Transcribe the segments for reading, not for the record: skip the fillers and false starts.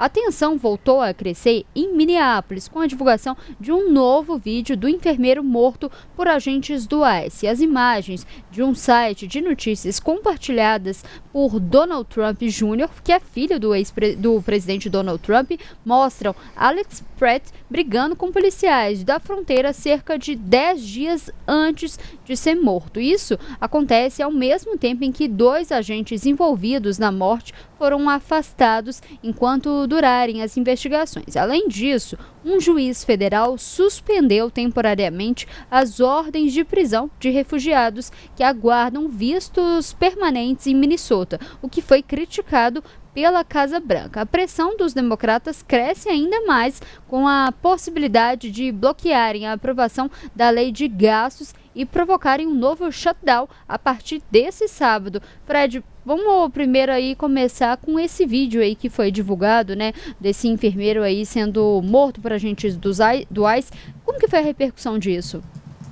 A tensão voltou a crescer em Minneapolis com a divulgação de um novo vídeo do enfermeiro morto por agentes do ICE. As imagens de um site de notícias compartilhadas por Donald Trump Jr., que é filho do presidente Donald Trump, mostram Alex Pratt brigando com policiais da fronteira cerca de 10 dias antes de ser morto. Isso acontece ao mesmo tempo em que 2 agentes envolvidos na morte foram afastados enquanto durarem as investigações. Além disso, um juiz federal suspendeu temporariamente as ordens de prisão de refugiados que aguardam vistos permanentes em Minnesota, o que foi criticado pela Casa Branca. A pressão dos democratas cresce ainda mais com a possibilidade de bloquearem a aprovação da lei de gastos e provocarem um novo shutdown a partir desse sábado. Fred, vamos primeiro aí começar com esse vídeo aí que foi divulgado, né, desse enfermeiro aí sendo morto por agentes do ICE. Como que foi a repercussão disso?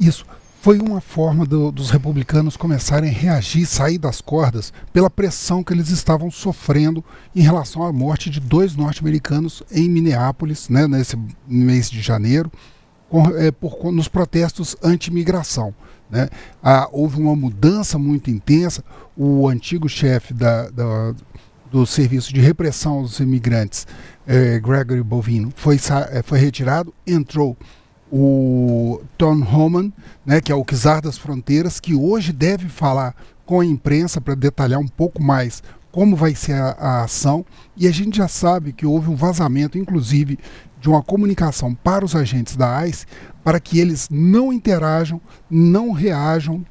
Isso foi uma forma dos republicanos começarem a reagir, sair das cordas pela pressão que eles estavam sofrendo em relação à morte de 2 norte-americanos em Minneapolis, né, nesse mês de janeiro, nos protestos anti-imigração. Né? Houve uma mudança muito intensa. O antigo chefe do Serviço de Repressão aos Imigrantes, Gregory Bovino, foi retirado, entrou o Tom Homan, né, que é o czar das fronteiras, que hoje deve falar com a imprensa para detalhar um pouco mais como vai ser a ação. E a gente já sabe que houve um vazamento, inclusive, de uma comunicação para os agentes da ICE para que eles não interajam, não reajam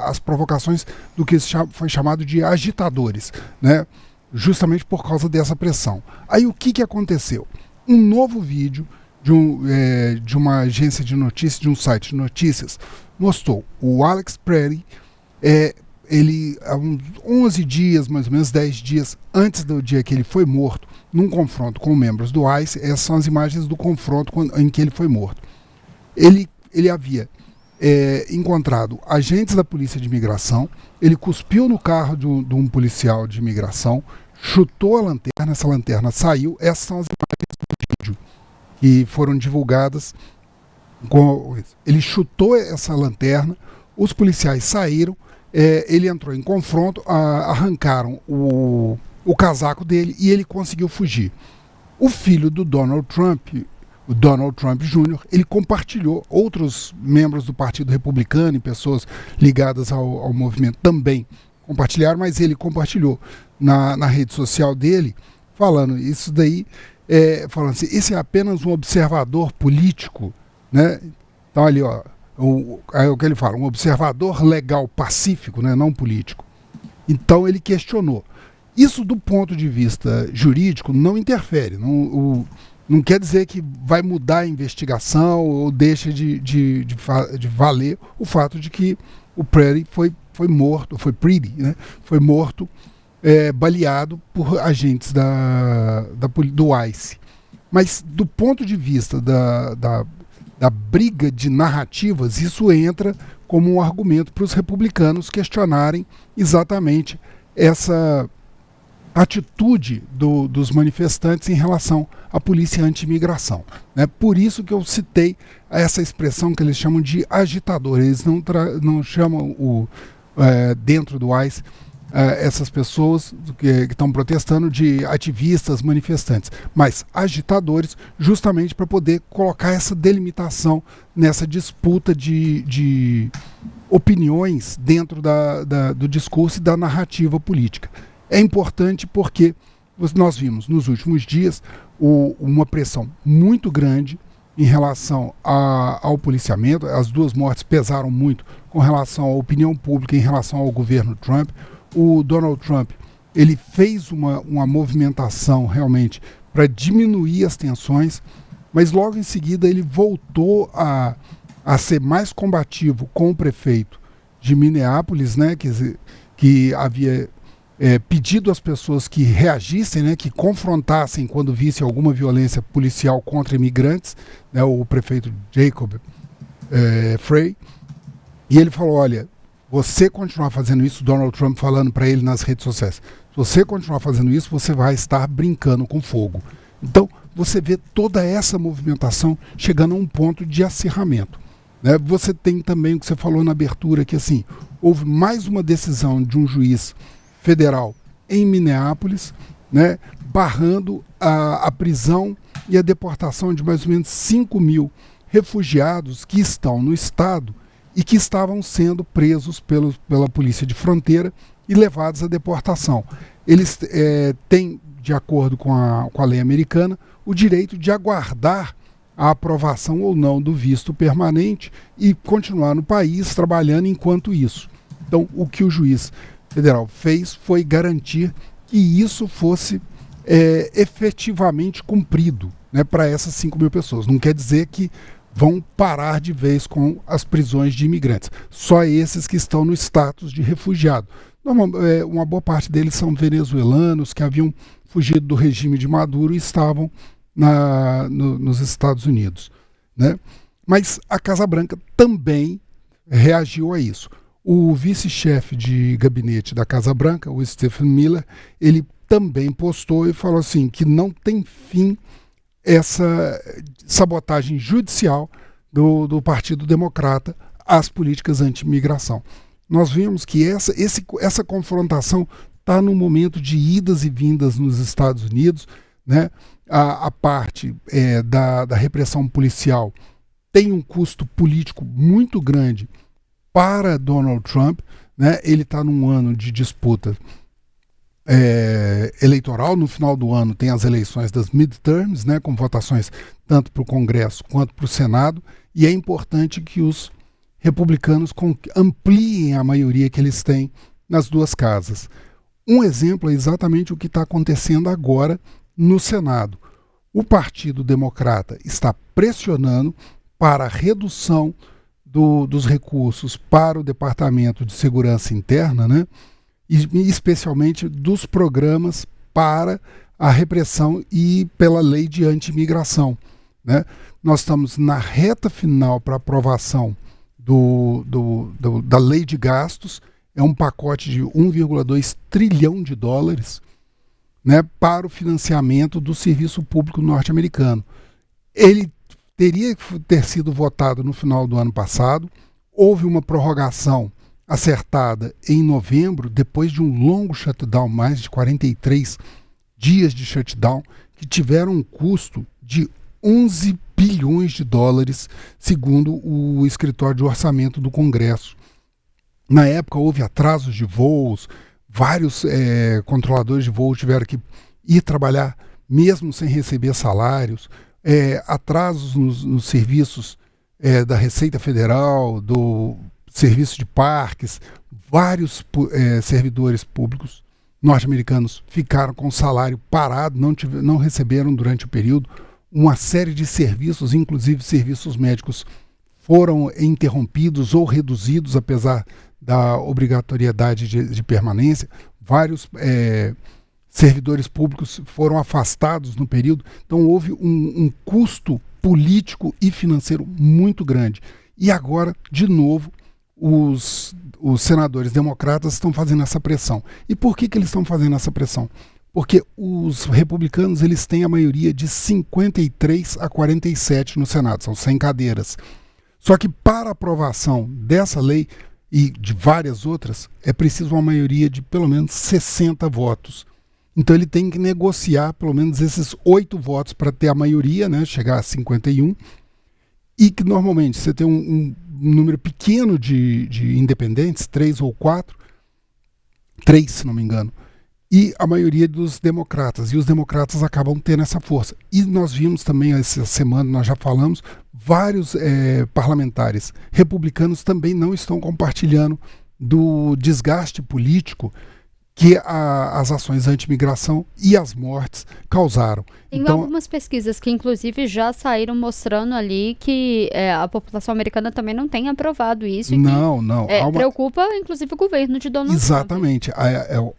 às provocações do que foi chamado de agitadores, né, justamente por causa dessa pressão. Aí o que aconteceu? Um novo vídeo de uma agência de notícias, de um site de notícias, mostrou o Alex Pratt, ele há uns 11 dias, mais ou menos 10 dias antes do dia que ele foi morto, num confronto com membros do ICE. Essas são as imagens do confronto em que ele foi morto. Ele havia encontrado agentes da polícia de imigração, ele cuspiu no carro de um policial de imigração, chutou a lanterna, essa lanterna saiu. Essas são as imagens do vídeo que foram divulgadas. Ele chutou essa lanterna, os policiais saíram, ele entrou em confronto, arrancaram o casaco dele e ele conseguiu fugir. O filho do Donald Trump, o Donald Trump Jr., ele compartilhou, outros membros do Partido Republicano e pessoas ligadas ao movimento também compartilharam, mas ele compartilhou na rede social dele, falando isso daí, falando assim, esse é apenas um observador político, né? Então ali, ó, é o que ele fala, um observador legal, pacífico, né, não político. Então ele questionou. Isso, do ponto de vista jurídico, não interfere, não quer dizer que vai mudar a investigação ou deixa de valer o fato de que o Pratt foi morto, né, foi morto, baleado por agentes do ICE. Mas do ponto de vista da briga de narrativas, isso entra como um argumento para os republicanos questionarem exatamente essa atitude dos manifestantes em relação à polícia anti-imigração. Né? Por isso que eu citei essa expressão que eles chamam de agitador. Eles não chamam dentro do ICE essas pessoas que estão protestando de ativistas, manifestantes, mas agitadores, justamente para poder colocar essa delimitação nessa disputa de opiniões dentro do discurso e da narrativa política. É importante porque nós vimos nos últimos dias uma pressão muito grande em relação ao policiamento. As 2 mortes pesaram muito com relação à opinião pública, em relação ao governo Trump. O Donald Trump, ele fez uma movimentação realmente para diminuir as tensões, mas logo em seguida ele voltou a ser mais combativo com o prefeito de Minneapolis, né, que havia pedido às pessoas que reagissem, né, que confrontassem quando vissem alguma violência policial contra imigrantes, né, o prefeito Jacob Frey. E ele falou, olha, você continuar fazendo isso, Donald Trump falando para ele nas redes sociais, Se você continuar fazendo isso, você vai estar brincando com fogo. Então, você vê toda essa movimentação chegando a um ponto de acirramento. Né? Você tem também o que você falou na abertura, que assim, houve mais uma decisão de um juiz federal em Minneapolis, né, barrando a prisão e a deportação de mais ou menos 5 mil refugiados que estão no estado e que estavam sendo presos pela polícia de fronteira e levados à deportação. Eles têm, de acordo com a lei americana, o direito de aguardar a aprovação ou não do visto permanente e continuar no país trabalhando enquanto isso. Então, o que o juiz federal fez foi garantir que isso fosse efetivamente cumprido, né, para essas 5 mil pessoas. Não quer dizer que vão parar de vez com as prisões de imigrantes. Só esses que estão no status de refugiado. Uma boa parte deles são venezuelanos que haviam fugido do regime de Maduro e estavam nos Estados Unidos. Né? Mas a Casa Branca também reagiu a isso. O vice-chefe de gabinete da Casa Branca, o Stephen Miller, ele também postou e falou assim que não tem fim essa sabotagem judicial do Partido Democrata às políticas anti-imigração. Nós vimos que essa confrontação está num momento de idas e vindas nos Estados Unidos, né? A parte da repressão policial tem um custo político muito grande para Donald Trump, né? Ele está num ano de disputa eleitoral. No final do ano tem as eleições das midterms, né, com votações tanto para o Congresso quanto para o Senado, e é importante que os republicanos ampliem a maioria que eles têm nas duas casas. Um exemplo é exatamente o que está acontecendo agora no Senado. O Partido Democrata está pressionando para a redução dos recursos para o Departamento de Segurança Interna, né? E especialmente dos programas para a repressão e pela lei de anti-imigração. Né? Nós estamos na reta final para aprovação da lei de gastos, é um pacote de 1,2 trilhão de dólares, né, para o financiamento do serviço público norte-americano. Ele teria que ter sido votado no final do ano passado, houve uma prorrogação acertada em novembro, depois de um longo shutdown, mais de 43 dias de shutdown, que tiveram um custo de 11 bilhões de dólares, segundo o escritório de orçamento do Congresso. Na época houve atrasos de voos, vários controladores de voo tiveram que ir trabalhar mesmo sem receber salários, atrasos nos serviços da Receita Federal, do serviço de parques, vários servidores públicos norte-americanos ficaram com o salário parado, não receberam durante o período. Uma série de serviços, inclusive serviços médicos, foram interrompidos ou reduzidos, apesar da obrigatoriedade de permanência. Vários servidores públicos foram afastados no período. Então houve um custo político e financeiro muito grande. E agora, de novo, os senadores democratas estão fazendo essa pressão. E por que eles estão fazendo essa pressão? Porque os republicanos eles têm a maioria de 53 a 47 no Senado, são 100 cadeiras. Só que para aprovação dessa lei e de várias outras, é preciso uma maioria de pelo menos 60 votos. Então ele tem que negociar pelo menos esses 8 votos para ter a maioria, né, chegar a 51, e que normalmente você tem um número pequeno de independentes, 3 ou 4, 3 se não me engano, e a maioria dos democratas, e os democratas acabam tendo essa força. E nós vimos também, essa semana nós já falamos, vários parlamentares republicanos também não estão compartilhando do desgaste político que as ações anti-imigração e as mortes causaram. Tem algumas pesquisas que inclusive já saíram mostrando ali que a população americana também não tem aprovado isso. Não. Preocupa inclusive o governo de Donald Trump. Exatamente.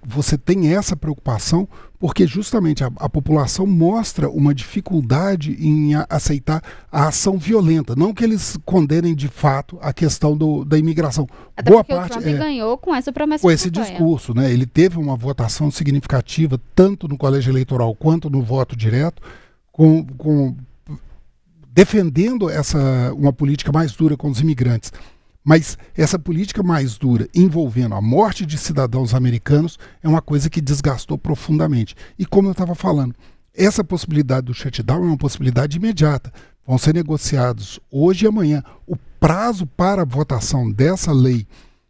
Você tem essa preocupação porque justamente a população mostra uma dificuldade em aceitar a ação violenta. Não que eles condenem de fato a questão da imigração. Até porque o Trump ganhou com essa promessa. Com esse discurso, né? Ele teve uma votação significativa, tanto no colégio eleitoral quanto no voto direto, defendendo uma política mais dura com os imigrantes. Mas essa política mais dura envolvendo a morte de cidadãos americanos é uma coisa que desgastou profundamente. E como eu estava falando, essa possibilidade do shutdown é uma possibilidade imediata. Vão ser negociados hoje e amanhã. O prazo para a votação dessa lei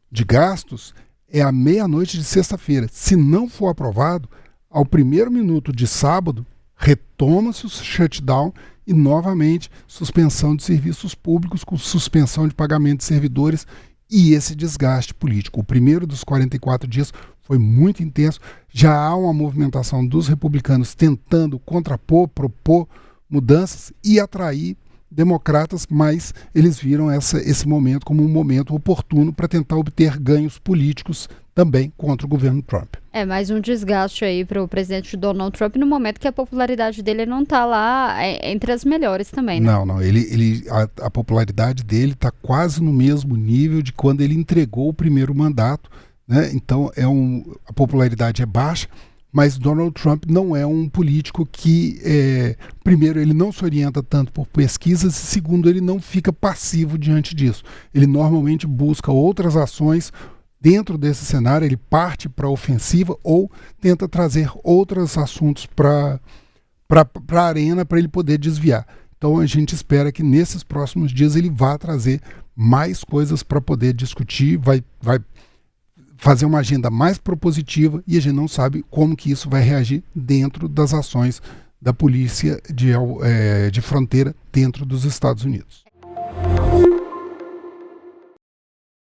de gastos é à meia-noite de sexta-feira. Se não for aprovado, ao primeiro minuto de sábado, retoma-se o shutdown e, novamente, suspensão de serviços públicos com suspensão de pagamento de servidores e esse desgaste político. O primeiro dos 44 dias foi muito intenso. Já há uma movimentação dos republicanos tentando contrapor, propor mudanças e atrair democratas, mas eles viram esse momento como um momento oportuno para tentar obter ganhos políticos também contra o governo Trump. É mais um desgaste aí para o presidente Donald Trump no momento que a popularidade dele não está lá entre as melhores também, né? Não, a popularidade dele está quase no mesmo nível de quando ele entregou o primeiro mandato, né? Então a popularidade é baixa, mas Donald Trump não é um político que, primeiro, ele não se orienta tanto por pesquisas e, segundo, ele não fica passivo diante disso. Ele normalmente busca outras ações. Dentro desse cenário, ele parte para a ofensiva ou tenta trazer outros assuntos para a arena para ele poder desviar. Então a gente espera que nesses próximos dias ele vá trazer mais coisas para poder discutir, vai fazer uma agenda mais propositiva e a gente não sabe como que isso vai reagir dentro das ações da polícia de fronteira dentro dos Estados Unidos.